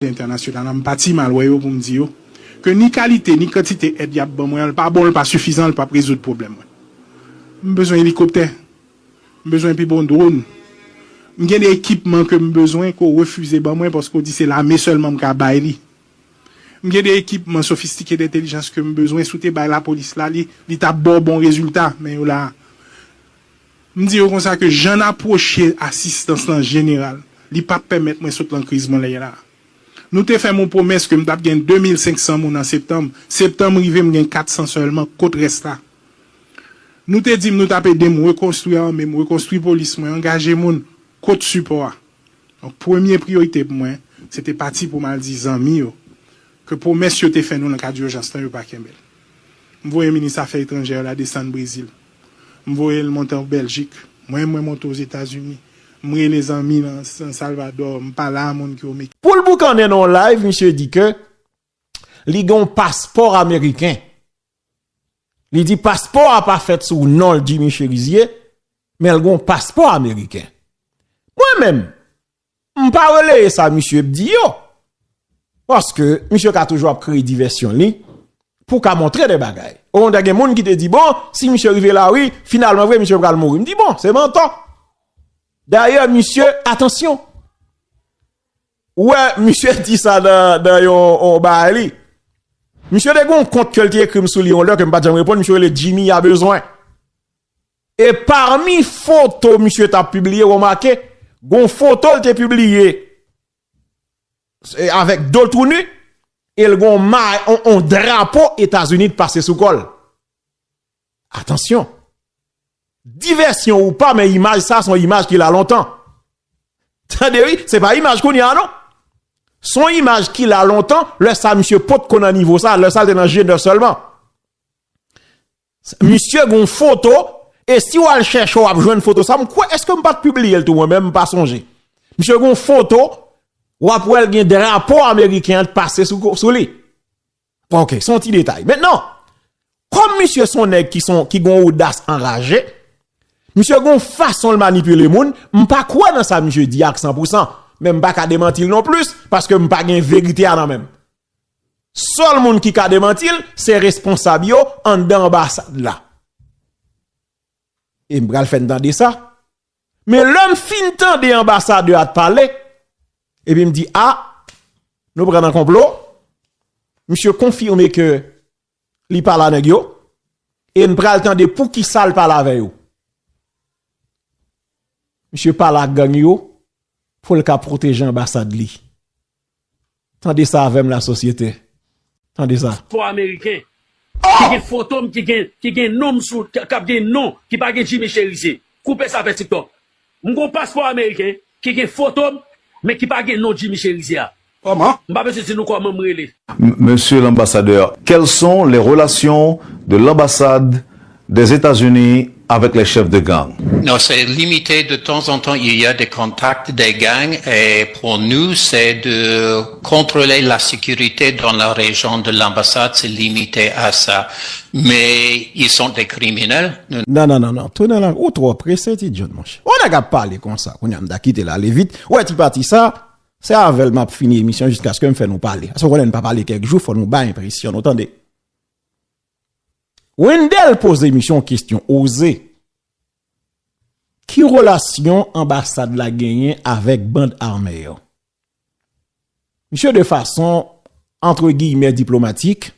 international, on pas si mal pour me dire que ni qualité ni quantité aide y a pas bon, pas suffisant, pas résoudre problème. Besoin hélicoptère, besoin plus bon drone. J'ai des équipements que besoin qu'on refuse parce qu'on dit c'est l'armée seulement qui a baili. J'ai des équipements sophistiqués d'intelligence que besoin souté par la police là, li t'a bon résultat mais là me dire comme ça que j'en approché assistance en général, li pas permettre moi sauter en crise là. Nous te fait mon promesse que m't'a gagné 2500 moun en septembre. Septembre rivé m'gagne 400 seulement côté reste là. Nous te dit nous t'a aider me reconstruire même reconstruire police moi engager moun côté support. Donc première priorité pour moi, c'était parti pour mal 10 ans que promesse yo te fait nous dans cadre d'urgence temps yo pas kembel. M'voyer ministre affaires étrangères là descendre Brésil. M'voyer le monter en Belgique, moi monter aux États-Unis. Moi les amis dans San Salvador, m'pa là monde qui au Mexique. Pour le boucan en live, monsieur dit que li gon passeport américain. Il dit passeport a pas fait sous nom le Jimmy Cherizier, mais il gon passeport américain. Moi-même, m'pa relayer ça monsieur dit yo. Parce que monsieur a toujours créé diversion li pour qu'a montrer des bagailles. On a des monde qui te dit bon, si monsieur arrive là oui, finalement vrai monsieur va mourir. Me dit bon, c'est menton. D'ailleurs, monsieur, attention. Ouais, monsieur dit ça dans yon baali. Monsieur de gon compte que le écrit sous lion là que m'pas jamais répondre, monsieur le Jimmy a besoin. Et parmi photos monsieur t'a publié, remarquez, gon photo t'a publié avec d'autres nus et le gon on drapeau États-Unis de passer sous col. Attention. Diversion ou pas, mais image, ça, son image qu'il a longtemps. Attendez, oui, c'est pas image qu'on y a, non? Son image qu'il a longtemps, le ça, monsieur Pot qu'on a niveau ça, le ça, c'est dans G9 seulement. Monsieur, gon photo, et si on cherche, on va jouer une photo, ça, quoi, est-ce que je pas publier le tout, moi-même, pas songer? Monsieur, gon photo, ou après, il y a des rapports américains passés sous lui. Ok, son petit détail. Maintenant, comme monsieur son nèg qui gon audace enragé, monsieur gon façon de manipuler moun, m'pas quoi dans ça monsieur dit à 100%, même pas ka démentir non plus parce que m'pas gen vérité à nan même. Seul moun qui ka démentir, c'est responsable yo en dans ambassade là. Et m'bral fait entendre ça. Mais l'homme fin temps de ambassadeur à parler et puis me dit ah, nous prenons un complot. Monsieur confirme que li parle à nèg yo et m'pral tande pour qui ça parle avec yo. Monsieur parle à gang yo pour le cas protéger l'ambassade li. Tendez ça avec la société. Tendez ça. Pour américain. Qui gen photo qui gen nom sous cap gen nom qui pas gen Jimmy Cherizier. Coupez ça avec TikTok. M'gon passeport américain qui gen photo mais qui pas gen nom Jimmy Cherizier. Comment? Monsieur l'ambassadeur, quelles sont les relations de l'ambassade des États-Unis avec les chefs de gang? Non, c'est limité. De temps en temps, il y a des contacts des gangs et pour nous, c'est de contrôler la sécurité dans la région de l'ambassade. C'est limité à ça. Mais ils sont des criminels. Non. Tout dans la ou trop pressé, idiot, mon cher. On n'a qu'à parler comme ça. On a quitté là, aller vite. Ouais, tu parti ça. C'est avec m'a fini l'émission jusqu'à ce que me fait nous parler. Parce qu'on ne pas parler quelques jours, faut nous ba impression, entendez. Wendell pose l'émission question osée. Qui relation ambassade la gagné avec bande armée? Monsieur de façon entre guillemets diplomatique,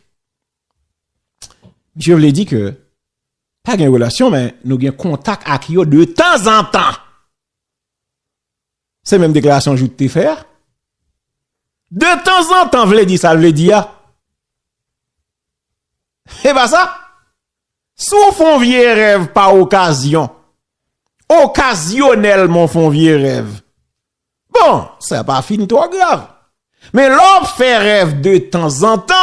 je voulais dire que pas une relation mais nous avons contact avec eux de temps en temps. C'est même déclaration que je te faire. De temps en temps, v'le dit ça, v'le dit ya. Et pas ça. Sous font vieux rêve par occasion. Occasionnellement font vieux rêve. Bon, ça pas fini trop grave. Mais l'homme fait rêve de temps en temps,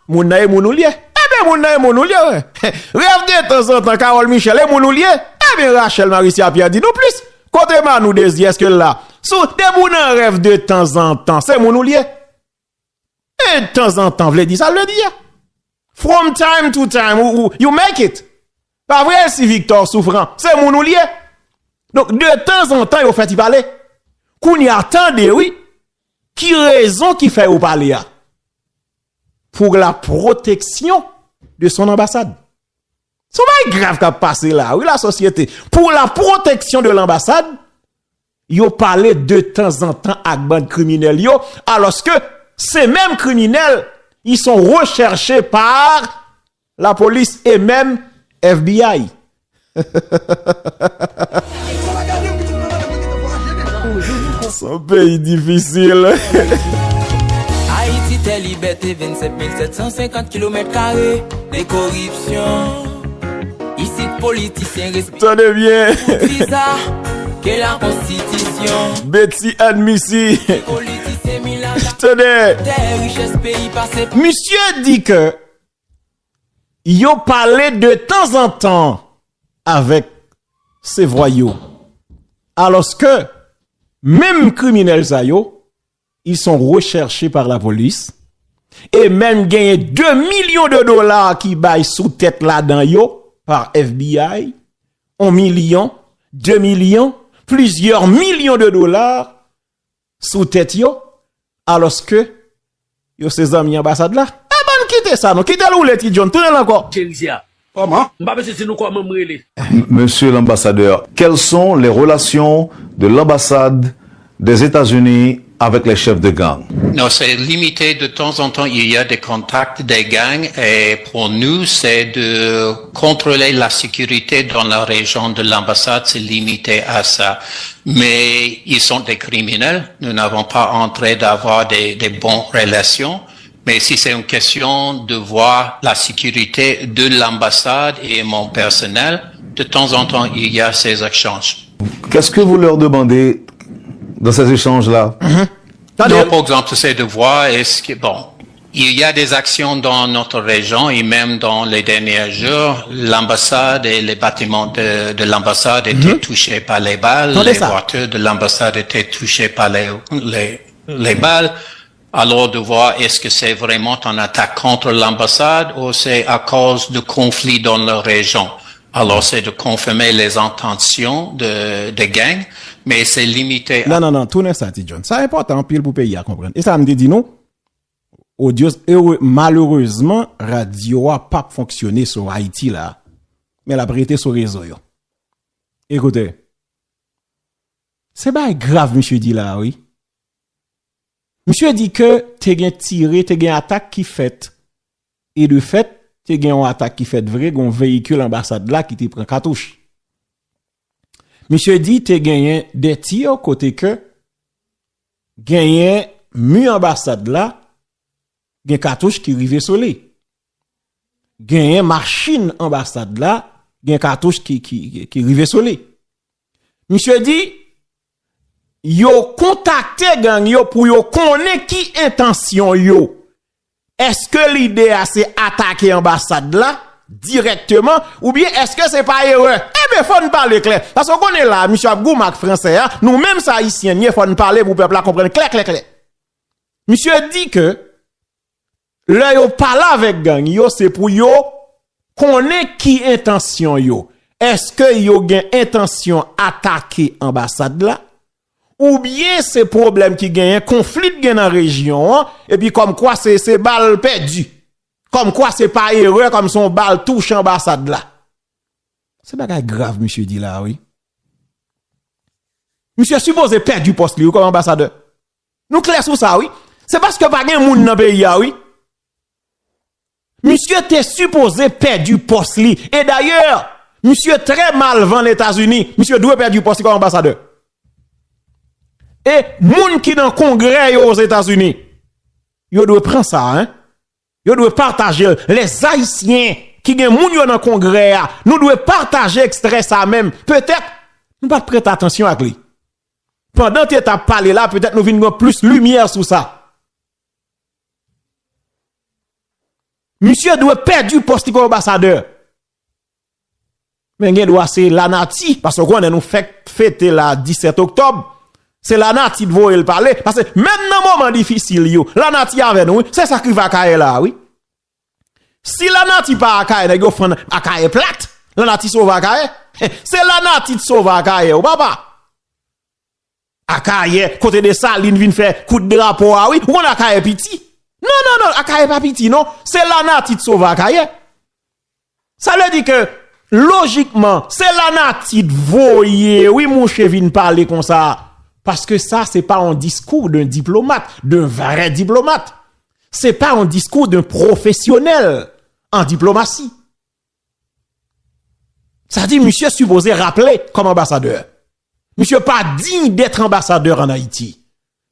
moun na e moun ou liye. Eh ben moun na e moun ou liye. Rêve de temps en temps, Carole Michel e moun ou liye. Eh ben Rachel Maricia Pierre dit nous plus. Côté ma nous désir est-ce que là, sous des moun en rêve de temps en temps, c'est moun ou liye. Et de temps en temps, v'le dit ça, le dit. From time to time, you make it. Pas vrai si Victor souffrant, c'est moun ou liye. Donc de temps en temps, il fait y parler. Qu'on y attendait, oui. Qui raison qui fait ou parler? Pour la protection de son ambassade. C'est pas grave qu'a passé là, oui, la société. Pour la protection de l'ambassade, yo parlé de temps en temps à bande criminelle yo, alors que ces mêmes criminels, ils sont recherchés par la police et même FBI. C'est un pays difficile. Haïti, t'es liberté, 27 750 km², des corruptions. Ici, politiciens respectent. Tenez bien. Visa, que la constitution. Betty admissi. Politiciens Milan. Tenez. Des richesses pays passés. Monsieur dit que yo parlé de temps en temps avec ces voyous. Alors que même criminels ça yo, ils sont recherchés par la police et même gagné 2 millions de dollars qui baillent sous tête là-dedans yo par FBI, 1 million, 2 millions, plusieurs millions de dollars sous tête yo, alors que yo ces amis ambassade là, eh ben quittez ça non, quittez le petit John, tournez encore. Chérizia. Comment? M'pa c'est nous quoi même relé. Monsieur l'ambassadeur, quelles sont les relations de l'ambassade des États-Unis avec les chefs de gang? Non, c'est limité. De temps en temps, il y a des contacts des gangs et pour nous, c'est de contrôler la sécurité dans la région de l'ambassade. C'est limité à ça. Mais ils sont des criminels. Nous n'avons pas entré d'avoir des bonnes relations. Mais si c'est une question de voir la sécurité de l'ambassade et mon personnel, de temps en temps, il y a ces échanges. Qu'est-ce que vous leur demandez dans ces échanges-là? Non, par exemple, c'est de voir est-ce que, bon, il y a des actions dans notre région et même dans les derniers jours, l'ambassade et les bâtiments de l'ambassade étaient touchés par les balles, les voitures de l'ambassade étaient touchées par les balles. Alors de voir est-ce que c'est vraiment une attaque contre l'ambassade ou c'est à cause de conflits dans la région. Alors c'est de confirmer les intentions de gangs, mais c'est limité. Non, tournez ça, John. C'est important pile pour payer à comprendre. Et ça me dit nous, malheureusement, radio a pas fonctionné sur Haïti là, mais la prêté sur réseau yo. Écoutez, c'est pas grave, monsieur dit là, oui. Monsieur dit que t'es gen tiré, t'es gen attaque qui fait. Et de fait, t'es gen une attaque qui fait vrai, gon véhicule ambassade là qui te prend cartouche. Monsieur dit t'es gagné des tirs côté que gagné mu ambassade là, gen cartouche qui rive solé. Gagné machine ambassade là, gen cartouche qui rive solé. Monsieur dit yo contacté gang yo pour yo connaît qui intention yo. Est-ce que l'idée c'est attaquer ambassade là directement ou bien est-ce que c'est pas erreur? Eh ben faut nous parler clair parce qu'on est là monsieur Abgoumak français hein? Nous même ça haïtien il faut nous parler pour peuple la comprendre clair. Monsieur dit que là yo parle avec gang yo c'est pour yo connaît qui intention yo. Est-ce que yo gen intention attaquer ambassade là? Ou bien c'est problème qui gagne conflit dans la région hein? Et puis comme quoi c'est balle perdu. Comme quoi c'est pas erreur comme son balle touche ambassade là. C'est pas grave monsieur dit là oui. Monsieur supposé perdre du poste lui comme ambassadeur. Nous clair sur ça oui. C'est parce que pas gen moun dans pays là oui. Monsieur t'es supposé perdre du poste lui et d'ailleurs monsieur très mal vend les États-Unis. Monsieur doit perdre du poste comme ambassadeur. Et moun qui dans congrès aux États-Unis, yo doit prendre ça hein. Yo doit partager les haïtiens qui gen moun yo dans congrès, nous doit partager extrait ça même. Peut-être nous pas prêter attention à lui. Pendant que tu as parlé là, peut-être nous venons plus lumière sur ça. Monsieur doit perdre du poste comme ambassadeur. Mais gen doit c'est la nati parce qu'on nous fait fêter la 17 octobre. C'est la nati de voyer le parler parce que même dans moment difficile yo, la nati avec nous, c'est ça qui va cailler là, oui. Si la nati pas à cailler, yo fond à cailler plate, la nati sauve à cailler. C'est la nati de sauve à cailler, ou papa. Akaye, côté de Saline, vient faire coup de drapeau, ah oui, ou on Akaye piti. Non, Akaye pas piti, non. C'est la nati de sauver Akaye. Ça veut dire que, logiquement, c'est la nati de voyer, oui, mon chef vient parler comme ça. Parce que ça, c'est pas un discours d'un diplomate, d'un vrai diplomate. C'est pas un discours d'un professionnel en diplomatie. Ça dit, monsieur supposé rappeler comme ambassadeur. Monsieur pas digne d'être ambassadeur en Haïti.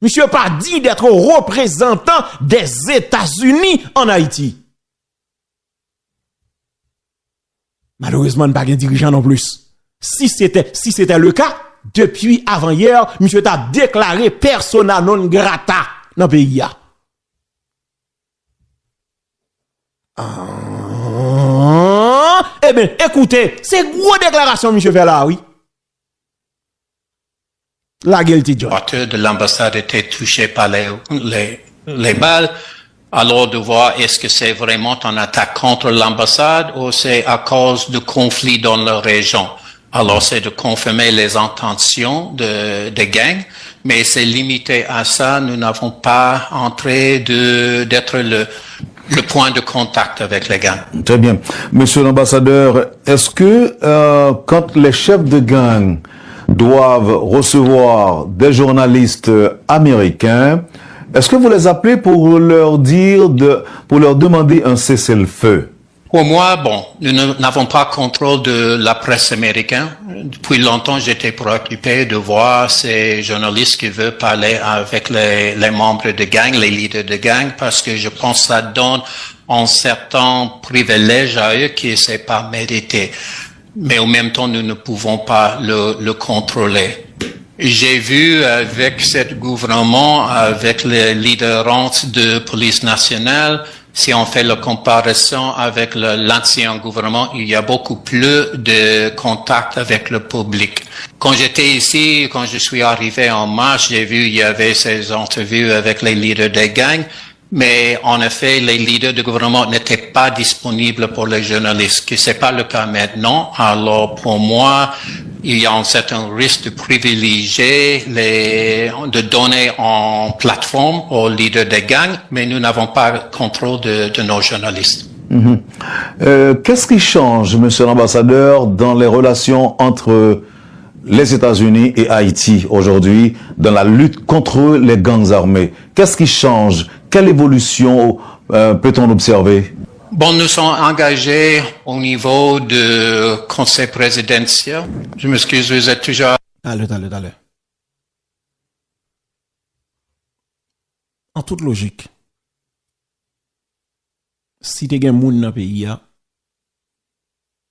Monsieur pas digne d'être représentant des États-Unis en Haïti. Malheureusement, pas un dirigeant non plus. Si c'était le cas, depuis avant-hier, monsieur t'a déclaré persona non grata dans le pays. Eh bien, écoutez, c'est gros déclaration, monsieur fait là, oui. La gueule de voiture de l'ambassade était touchée par les balles. Alors de voir est-ce que c'est vraiment une attaque contre l'ambassade ou c'est à cause de conflits dans la région. Alors c'est de confirmer les intentions de gangs, mais c'est limité à ça. Nous n'avons pas entré d'être le point de contact avec les gangs. Très bien. Monsieur l'ambassadeur, est-ce que quand les chefs de gang doivent recevoir des journalistes américains, est-ce que vous les appelez pour leur demander un cessez-le-feu? Pour moi, bon, nous n'avons pas contrôle de la presse américaine. Depuis longtemps, j'étais préoccupé de voir ces journalistes qui veulent parler avec les membres de gang, les leaders de gang, parce que je pense que ça donne un certain privilège à eux qui c'est pas mérité. Mais en même temps, nous ne pouvons pas le contrôler. J'ai vu avec ce gouvernement, avec les leaders de police nationale, si on fait la comparaison avec l'ancien gouvernement, il y a beaucoup plus de contact avec le public. Quand j'étais ici, quand je suis arrivé en mars, j'ai vu il y avait ces entrevues avec les leaders des gangs, mais en effet, les leaders du gouvernement n'étaient pas disponibles pour les journalistes, que c'est pas le cas maintenant. Alors pour moi, il y a un certain risque de privilégier de donner en plateforme aux leaders des gangs, mais nous n'avons pas contrôle de nos journalistes. Qu'est-ce qui change, monsieur l'ambassadeur, dans les relations entre les États-Unis et Haïti aujourd'hui dans la lutte contre les gangs armés? Qu'est-ce qui change? Quelle évolution peut-on observer? Bon, nous sommes engagés au niveau du conseil présidentiel. Je m'excuse, vous êtes toujours... Allez. En toute logique, si tu as un monde dans le pays,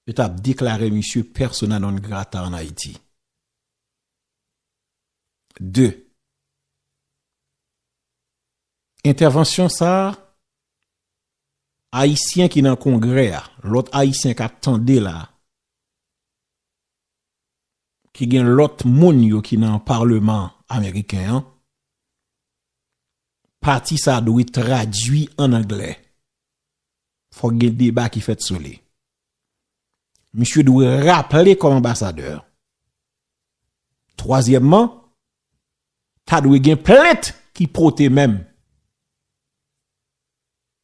tu as déclaré monsieur persona non grata en Haïti. 2. Intervention ça, Haïtien qui dans le congrès, l'autre Haïtien qui attendait là, qui gagne l'autre monde qui dans le parlement américain, parti ça doit être traduit en anglais. Faut qu'il y ait un débat qui fait sur lui. Monsieur doit rappeler comme ambassadeur. Troisièmement, t'as doit gagner plainte qui proté même.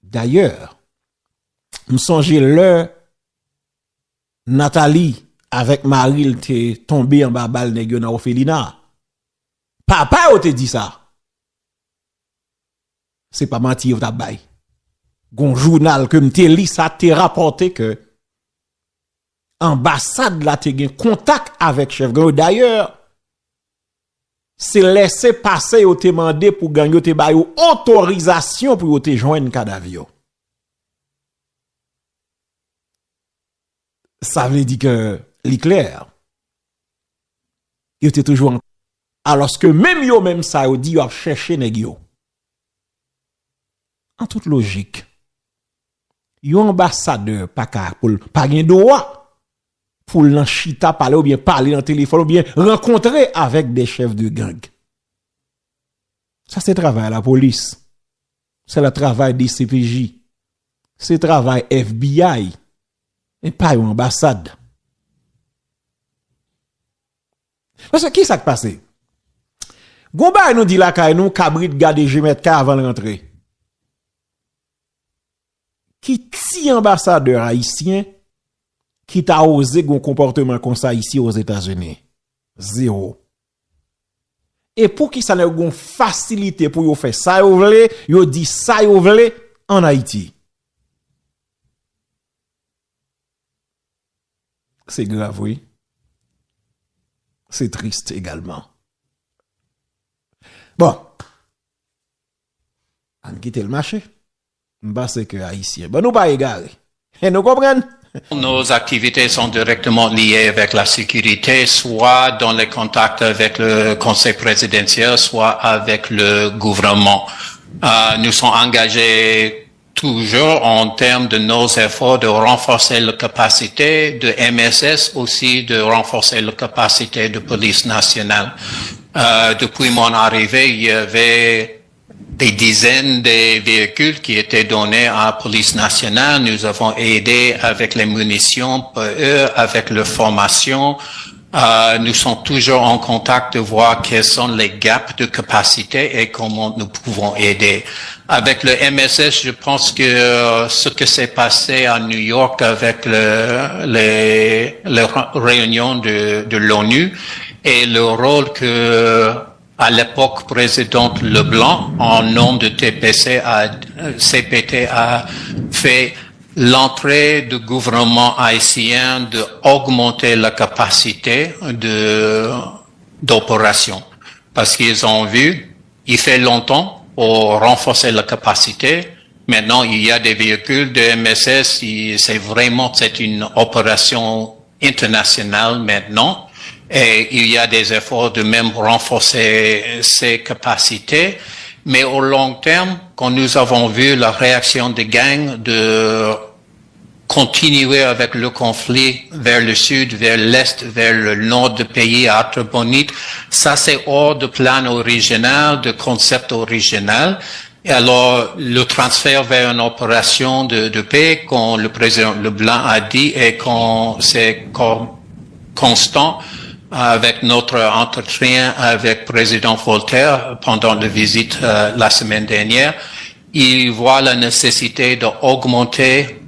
D'ailleurs, me songe l'heure Nathalie avec Marie te tombé en bas balle nèg dans orphelinat. Papa ou te dit ça. C'est pas mentir ta bail. Gon journal que m'te li ça te rapporté que ambassade là te gen contact avec chef gang. D'ailleurs, c'est laissé passer ou te mandé pour gagner te bail autorisation pour te joindre cadavre. Ça veut dire que l'éclair il était toujours en... alors que même yo même ça yo dit yo a cherché nèg yo. En toute logique, yon ambassadeur pas gen droit pour l'enchita parler ou bien parler dans téléphone ou bien rencontrer avec des chefs de gang. Ça c'est travail à la police. C'est le travail des CPJ. C'est travail FBI. Et pas une ambassade. Parce que qui ça qui passe? Gomba nous dit la kay nous cabrit garder Jemet ka avant de rentrer. Qui ti ambassadeur haïtien qui t'a osé un comportement comme ça ici aux États-Unis? Zéro. Et pour qui ça n'a une facilité pour yo faire ça yo vle, yo dit ça yo vle en Haïti. C'est grave, oui. C'est triste également. Bon. On quitte le marché. M'passe que haïtien. Bon, nous pas égaré. Et nous comprenons? Nos activités sont directement liées avec la sécurité, soit dans les contacts avec le conseil présidentiel, soit avec le gouvernement. Nous sommes engagés toujours en termes de nos efforts de renforcer la capacité de MSS, aussi de renforcer la capacité de police nationale. Depuis mon arrivée, il y avait des dizaines de véhicules qui étaient donnés à la police nationale. Nous avons aidé avec les munitions pour eux, avec leur formation. Nous sommes toujours en contact de voir quels sont les gaps de capacité et comment nous pouvons aider. Avec le MSS, je pense que ce que s'est passé à New York avec les réunions de l'ONU et le rôle que à l'époque, président Leblanc, en nom de CPT, a fait l'entrée du gouvernement haïtien d'augmenter la capacité d'opération. Parce qu'ils ont vu, il fait longtemps pour renforcer la capacité. Maintenant, il y a des véhicules de MSS, c'est une opération internationale maintenant. Et il y a des efforts de même renforcer ces capacités. Mais au long terme, quand nous avons vu la réaction des gangs de continuer avec le conflit vers le sud, vers l'est, vers le nord du pays, à Artibonite, ça c'est hors de plan original, de concept original. Et alors, le transfert vers une opération de paix, quand le président Leblanc a dit, et quand c'est constant, avec notre entretien avec le président Voltaire pendant la visite la semaine dernière, il voit la nécessité d'augmenter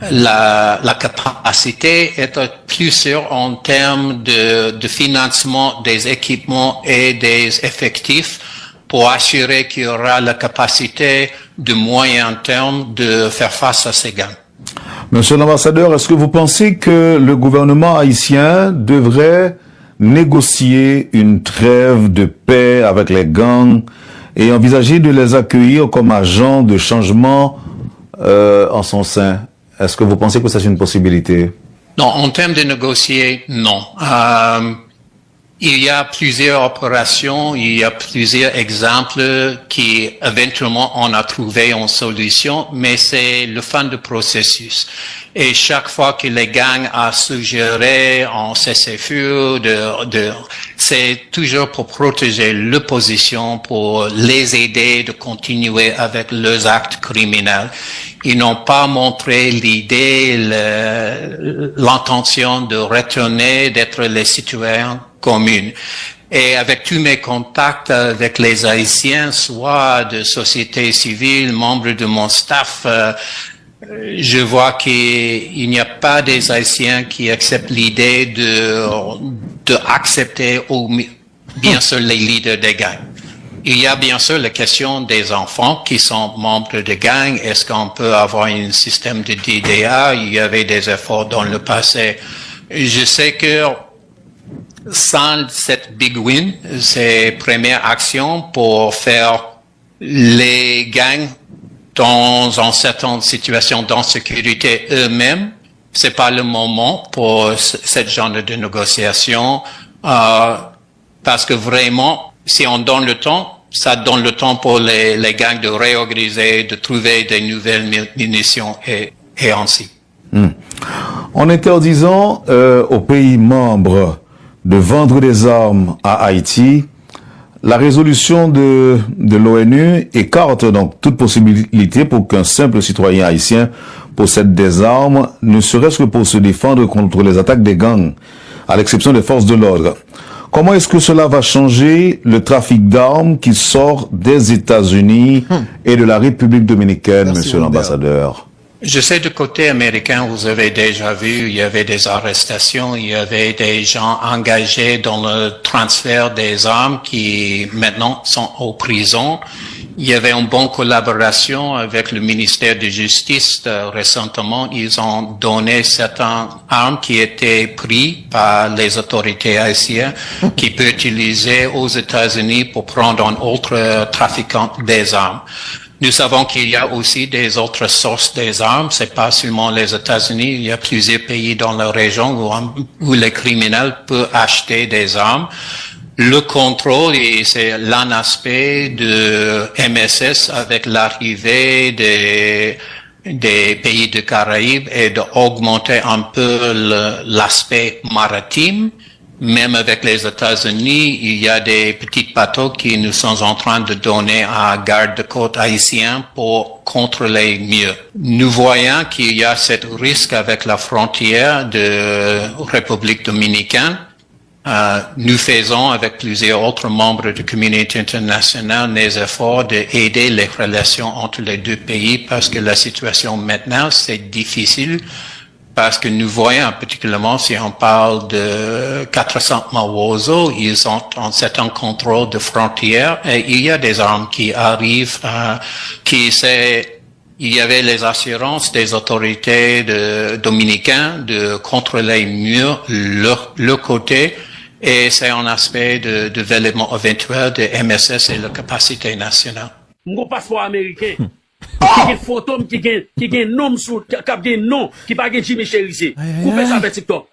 la capacité, être plus sûr en termes de financement des équipements et des effectifs pour assurer qu'il y aura la capacité de moyen terme de faire face à ces gangs. Monsieur l'ambassadeur, est-ce que vous pensez que le gouvernement haïtien devrait négocier une trêve de paix avec les gangs et envisager de les accueillir comme agents de changement en son sein? Est-ce que vous pensez que c'est une possibilité? Non, en termes de négocier, non. Il y a plusieurs opérations, il y a plusieurs exemples qui éventuellement on a trouvé une solution, mais c'est le fin du processus. Et chaque fois que les gangs a suggéré en cessez-feu, c'est toujours pour protéger l'opposition, pour les aider de continuer avec leurs actes criminels. Ils n'ont pas montré l'idée, l'intention de retourner, d'être les citoyens communs. Et avec tous mes contacts avec les Haïtiens, soit de société civile, membres de mon staff, je vois qu'il n'y a pas des Haïtiens qui acceptent l'idée de accepter, ou bien sûr, les leaders des gangs. Il y a bien sûr la question des enfants qui sont membres de gangs. Est-ce qu'on peut avoir un système de DDA? Il y avait des efforts dans le passé. Je sais que sans cette big win, c'est première action pour faire les gangs dans une certaine situation d'insécurité eux-mêmes. C'est pas le moment pour ce genre de négociation, parce que vraiment, si on donne le temps, ça donne le temps pour les gangs de réorganiser, de trouver des nouvelles munitions et ainsi. En interdisant aux pays membres de vendre des armes à Haïti, la résolution de l'ONU écarte donc toute possibilité pour qu'un simple citoyen haïtien possède des armes, ne serait-ce que pour se défendre contre les attaques des gangs, à l'exception des forces de l'ordre. Comment est-ce que cela va changer le trafic d'armes qui sort des États-Unis et de la République dominicaine, monsieur l'ambassadeur? Je sais du côté américain, vous avez déjà vu, il y avait des arrestations, il y avait des gens engagés dans le transfert des armes qui maintenant sont en prison. Il y avait une bonne collaboration avec le ministère de Justice. Récemment, ils ont donné certaines armes qui étaient prises par les autorités haïtiennes qui peuvent utiliser aux États-Unis pour prendre un autre trafiquant des armes. Nous savons qu'il y a aussi des autres sources des armes. C'est pas seulement les États-Unis. Il y a plusieurs pays dans la région où les criminels peuvent acheter des armes. Le contrôle, c'est l'un aspect de MSS avec l'arrivée des pays de Caraïbes et d'augmenter un peu l'aspect maritime. Même avec les États-Unis, il y a des petits bateaux qui nous sommes en train de donner à garde-côte haïtien pour contrôler mieux. Nous voyons qu'il y a ce risque avec la frontière de République dominicaine. Nous faisons avec plusieurs autres membres de la communauté internationale des efforts d'aider les relations entre les deux pays parce que la situation maintenant, c'est difficile. Parce que nous voyons, particulièrement si on parle de 400 Mawozo, ils ont un certain contrôle de frontières et il y a des armes qui arrivent, il y avait les assurances des autorités dominicaines de contrôler mieux leur côté et c'est un aspect de développement éventuel de MSS et la capacité nationale. Mon passeport américain. Qui gen photo qui gen nom sous qui gen nom qui pas gen Jimmy Cherise. Coupez ça avec TikTok.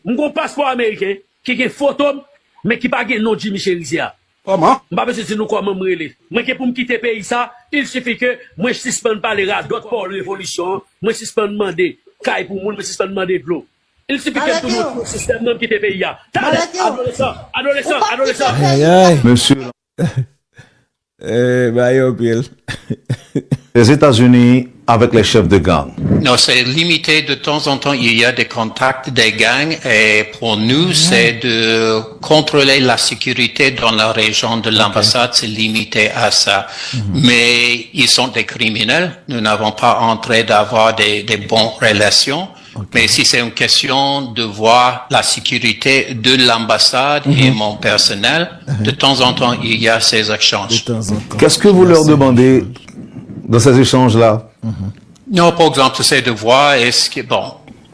Mon passeport américain qui gen photo mais qui pas gen nom Jimmy Cherise. Comment? M'pa besoin de nous comment me relé. Moi que pour me quitter pays ça, il suffit que moi suspend parler à d'autres pour révolution, moi suspend demander caille pour monde, moi suspend demander de l'eau. Il suffit que tout notre système même quitter pays là. Adolescent. Monsieur les États-Unis avec les chefs de gang. Non, c'est limité. De temps en temps, il y a des contacts des gangs et pour nous, c'est de contrôler la sécurité dans la région de l'ambassade. C'est limité à ça. Mais ils sont des criminels. Nous n'avons pas entré d'avoir des bonnes relations. Mais si c'est une question de voir la sécurité de l'ambassade et mon personnel, de temps en temps, il y a ces échanges. Qu'est-ce que vous leur demandez dans ces échanges-là? Non, par exemple, c'est de voir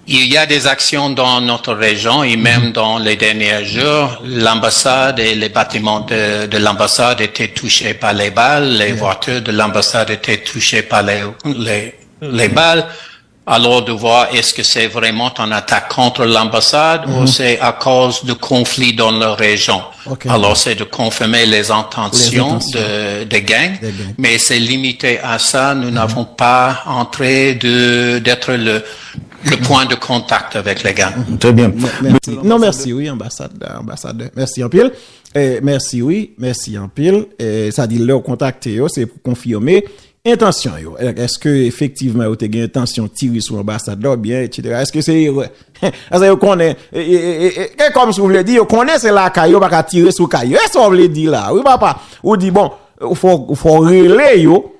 il y a des actions dans notre région et même dans les derniers jours, l'ambassade et les bâtiments de l'ambassade étaient touchés par les balles, les voitures de l'ambassade étaient touchées par les balles. Alors de voir est-ce que c'est vraiment une attaque contre l'ambassade ou c'est à cause de conflits dans la région. Alors c'est de confirmer les intentions des gangs, mais c'est limité à ça. Nous n'avons pas entré d'être le point de contact avec les gangs. Très bien. Merci. Non, merci, oui, ambassadeur. Merci en pile. Merci, oui, merci en pile. Ça dit leur contacter, c'est pour confirmer. Intention, est-ce que effectivement vous avez intention de tirer sur l'ambassadeur bien, etc. Est-ce que c'est est-ce que vous connaissez comme si vous voulez dire, vous connaissez c'est la caillou pas tirer sur caillou. Est-ce que vous voulez dire là? Oui papa, ou dit bon, faut relayer yo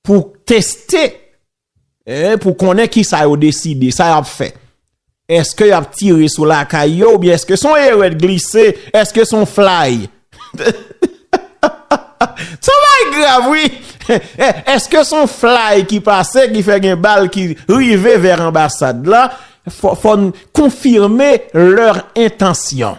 pour tester pour connaître qui ça a décidé, ça a fait. Est-ce que y a tiré sur la caillou ou bien est-ce que son erreur glissé, est-ce que son fly ça va grave, oui. Est-ce que son fly qui passait, qui fait une balle qui arrivait vers l'ambassade là, faut confirmer leur intention.